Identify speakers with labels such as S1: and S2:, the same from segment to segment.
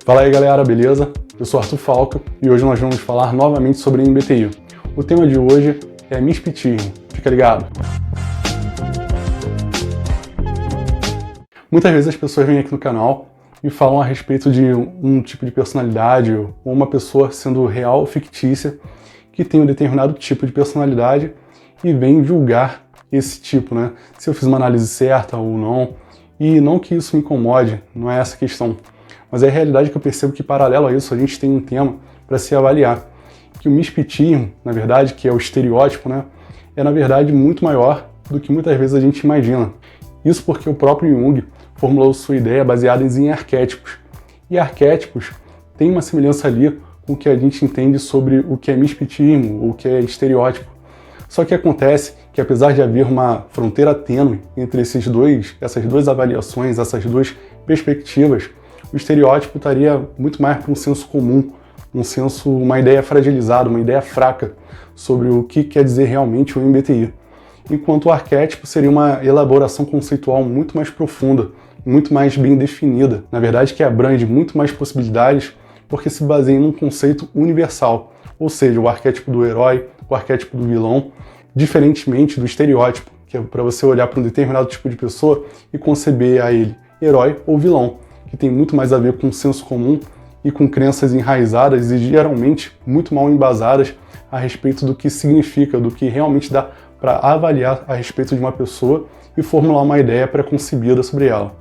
S1: Fala aí galera, beleza? Eu sou Arthur Falca e hoje nós vamos falar novamente sobre MBTI. O tema de hoje é misticismo, fica ligado? Muitas vezes as pessoas vêm aqui no canal e falam a respeito de um tipo de personalidade ou uma pessoa sendo real ou fictícia que tem um determinado tipo de personalidade e vem julgar esse tipo, né? Se eu fiz uma análise certa ou não. E não que isso me incomode, não é essa a questão. Mas é a realidade que eu percebo que, paralelo a isso, a gente tem um tema para se avaliar. Que o misticismo, na verdade, que é o estereótipo, né? É, na verdade, muito maior do que muitas vezes a gente imagina. Isso porque o próprio Jung formulou sua ideia baseada em arquétipos. E arquétipos têm uma semelhança ali com o que a gente entende sobre o que é misticismo ou o que é estereótipo. Só que acontece que, apesar de haver uma fronteira tênue entre essas duas avaliações, essas duas perspectivas, o estereótipo estaria muito mais para um senso comum, uma ideia fragilizada, uma ideia fraca sobre o que quer dizer realmente o MBTI. Enquanto o arquétipo seria uma elaboração conceitual muito mais profunda, muito mais bem definida, na verdade que abrange muito mais possibilidades porque se baseia num conceito universal, ou seja, o arquétipo do herói, o arquétipo do vilão, diferentemente do estereótipo, que é para você olhar para um determinado tipo de pessoa e conceber a ele herói ou vilão, que tem muito mais a ver com o senso comum e com crenças enraizadas e geralmente muito mal embasadas a respeito do que significa, do que realmente dá para avaliar a respeito de uma pessoa e formular uma ideia pré-concebida sobre ela.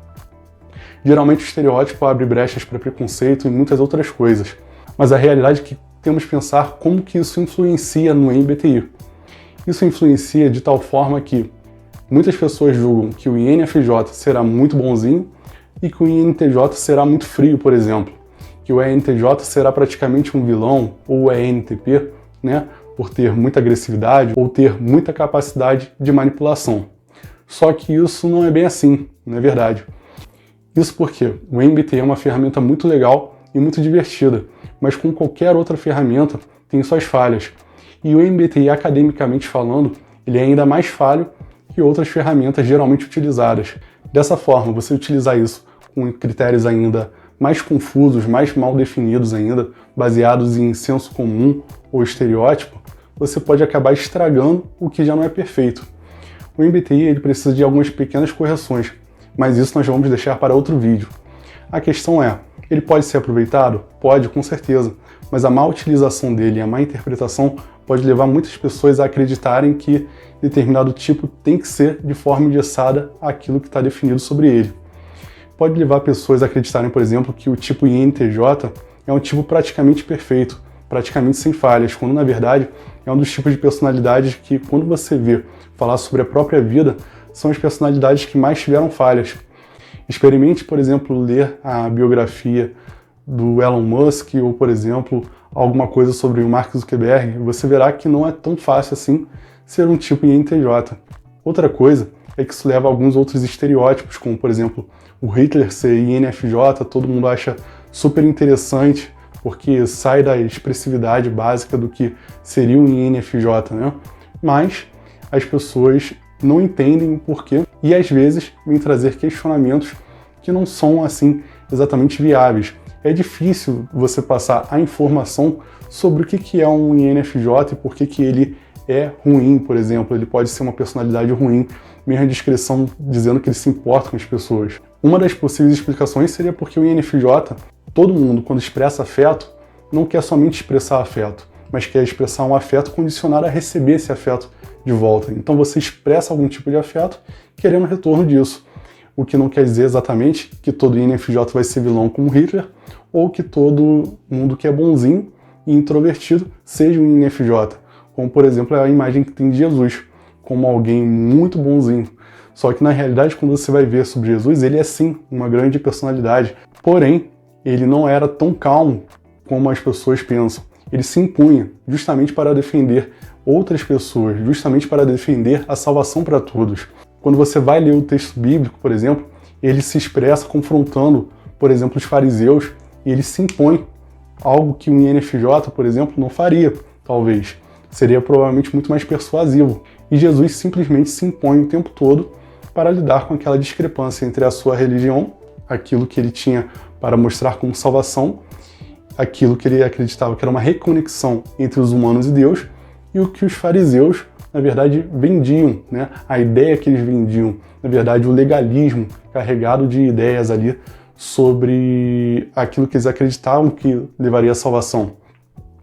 S1: Geralmente o estereótipo abre brechas para preconceito e muitas outras coisas, mas a realidade é que temos que pensar como que isso influencia no MBTI. Isso influencia de tal forma que muitas pessoas julgam que o INFJ será muito bonzinho e que o INTJ será muito frio, por exemplo. Que o ENTJ será praticamente um vilão, ou o ENTP, né, por ter muita agressividade ou ter muita capacidade de manipulação. Só que isso não é bem assim, não é verdade. Isso porque o MBTI é uma ferramenta muito legal e muito divertida, mas como qualquer outra ferramenta, tem suas falhas. E o MBTI, academicamente falando, ele é ainda mais falho que outras ferramentas geralmente utilizadas. Dessa forma, você utilizar isso com critérios ainda mais confusos, mais mal definidos ainda, baseados em senso comum ou estereótipo, você pode acabar estragando o que já não é perfeito. O MBTI ele precisa de algumas pequenas correções, mas isso nós vamos deixar para outro vídeo. A questão é, ele pode ser aproveitado? Pode, com certeza, mas a má utilização dele e a má interpretação pode levar muitas pessoas a acreditarem que determinado tipo tem que ser de forma engessada aquilo que está definido sobre ele. Pode levar pessoas a acreditarem, por exemplo, que o tipo INTJ é um tipo praticamente perfeito, praticamente sem falhas, quando na verdade é um dos tipos de personalidades que, quando você vê falar sobre a própria vida, são as personalidades que mais tiveram falhas. Experimente, por exemplo, ler a biografia do Elon Musk ou, por exemplo, alguma coisa sobre o Mark Zuckerberg, você verá que não é tão fácil assim ser um tipo INTJ. Outra coisa é que isso leva a alguns outros estereótipos, como, por exemplo, o Hitler ser INFJ, todo mundo acha super interessante, porque sai da expressividade básica do que seria um INFJ, né? Mas as pessoas não entendem o porquê e às vezes vêm trazer questionamentos que não são assim exatamente viáveis. É difícil você passar a informação sobre o que é um INFJ e por que ele é ruim, por exemplo. Ele pode ser uma personalidade ruim, mesmo a descrição dizendo que ele se importa com as pessoas. Uma das possíveis explicações seria porque o INFJ, todo mundo, quando expressa afeto, não quer somente expressar afeto, mas quer expressar um afeto condicionado a receber esse afeto de volta. Então você expressa algum tipo de afeto querendo retorno disso. O que não quer dizer exatamente que todo INFJ vai ser vilão como Hitler, ou que todo mundo que é bonzinho e introvertido seja um INFJ, como por exemplo a imagem que tem de Jesus, como alguém muito bonzinho. Só que na realidade, quando você vai ver sobre Jesus, ele é sim uma grande personalidade, porém ele não era tão calmo como as pessoas pensam. Ele se impunha justamente para defender outras pessoas, justamente para defender a salvação para todos. Quando você vai ler o texto bíblico, por exemplo, ele se expressa confrontando, por exemplo, os fariseus, e ele se impõe, algo que um INFJ, por exemplo, não faria, talvez. Seria provavelmente muito mais persuasivo. E Jesus simplesmente se impõe o tempo todo para lidar com aquela discrepância entre a sua religião, aquilo que ele tinha para mostrar como salvação aquilo que ele acreditava que era uma reconexão entre os humanos e Deus, e o que os fariseus, na verdade, vendiam, né? A ideia que eles vendiam, na verdade, o legalismo carregado de ideias ali sobre aquilo que eles acreditavam que levaria à salvação.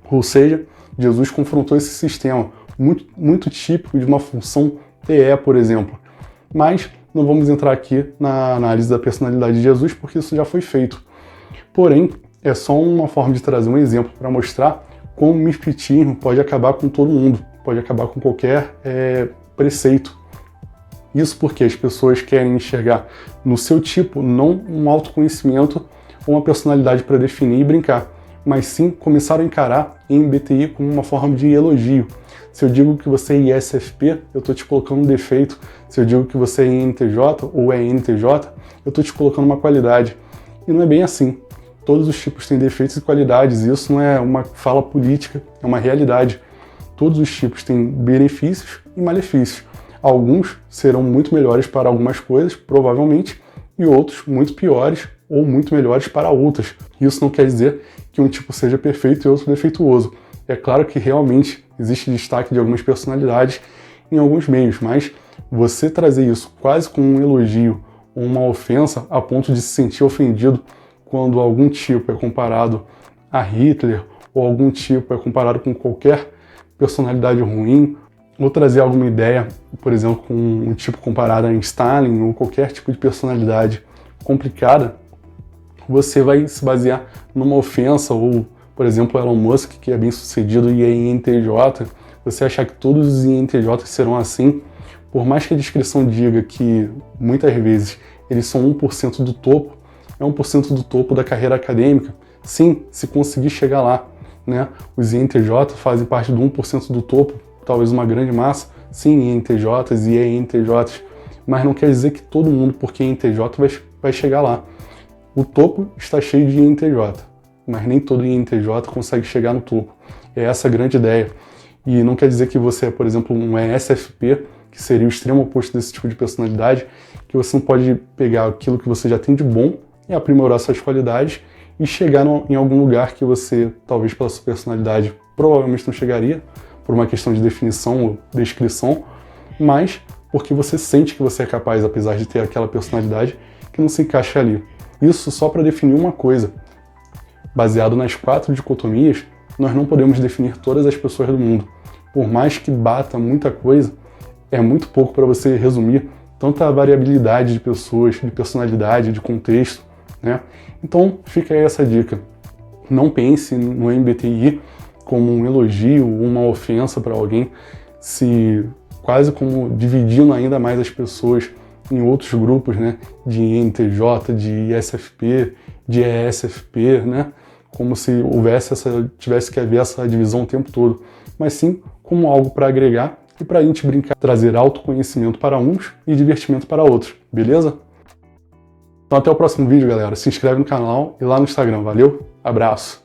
S1: Ou seja, Jesus confrontou esse sistema muito típico de uma função TE, por exemplo. Mas não vamos entrar aqui na análise da personalidade de Jesus, porque isso já foi feito. Porém, é só uma forma de trazer um exemplo para mostrar como o misticismo pode acabar com todo mundo, pode acabar com qualquer preceito. Isso porque as pessoas querem enxergar no seu tipo não um autoconhecimento ou uma personalidade para definir e brincar, mas sim começaram a encarar MBTI como uma forma de elogio. Se eu digo que você é ISFP, eu estou te colocando um defeito. Se eu digo que você é INTJ ou é NTJ, eu estou te colocando uma qualidade. E não é bem assim. Todos os tipos têm defeitos e qualidades, e isso não é uma fala política, é uma realidade. Todos os tipos têm benefícios e malefícios. Alguns serão muito melhores para algumas coisas, provavelmente, e outros muito piores ou muito melhores para outras. Isso não quer dizer que um tipo seja perfeito e outro defeituoso. É claro que realmente existe destaque de algumas personalidades em alguns meios, mas você trazer isso quase como um elogio ou uma ofensa a ponto de se sentir ofendido quando algum tipo é comparado a Hitler ou algum tipo é comparado com qualquer personalidade ruim, ou trazer alguma ideia, por exemplo, com um tipo comparado a Stalin ou qualquer tipo de personalidade complicada, você vai se basear numa ofensa, ou, por exemplo, Elon Musk, que é bem sucedido e é INTJ, você achar que todos os INTJ serão assim, por mais que a descrição diga que muitas vezes eles são 1% do topo, é 1% do topo da carreira acadêmica. Sim, se conseguir chegar lá, né? Os INTJ fazem parte do 1% do topo, talvez uma grande massa, sim, INTJs e ENTJs, mas não quer dizer que todo mundo, porque é INTJ, vai chegar lá. O topo está cheio de INTJ, mas nem todo INTJ consegue chegar no topo. É essa a grande ideia. E não quer dizer que você é, por exemplo, um ESFP, que seria o extremo oposto desse tipo de personalidade, que você não pode pegar aquilo que você já tem de bom e aprimorar suas qualidades e chegar em algum lugar que você, talvez pela sua personalidade, provavelmente não chegaria, por uma questão de definição ou descrição, mas porque você sente que você é capaz, apesar de ter aquela personalidade que não se encaixa ali. Isso só para definir uma coisa. Baseado nas 4 dicotomias, nós não podemos definir todas as pessoas do mundo. Por mais que bata muita coisa, é muito pouco para você resumir tanta variabilidade de pessoas, de personalidade, de contexto, né? Então fica aí essa dica. Não pense no MBTI como um elogio ou uma ofensa para alguém, se quase como dividindo ainda mais as pessoas em outros grupos, né? De INTJ, de ISFP, de ESFP, né? Como se tivesse que haver essa divisão o tempo todo, mas sim como algo para agregar e para a gente brincar, trazer autoconhecimento para uns e divertimento para outros, beleza? Então até o próximo vídeo, galera. Se inscreve no canal e lá no Instagram, valeu? Abraço!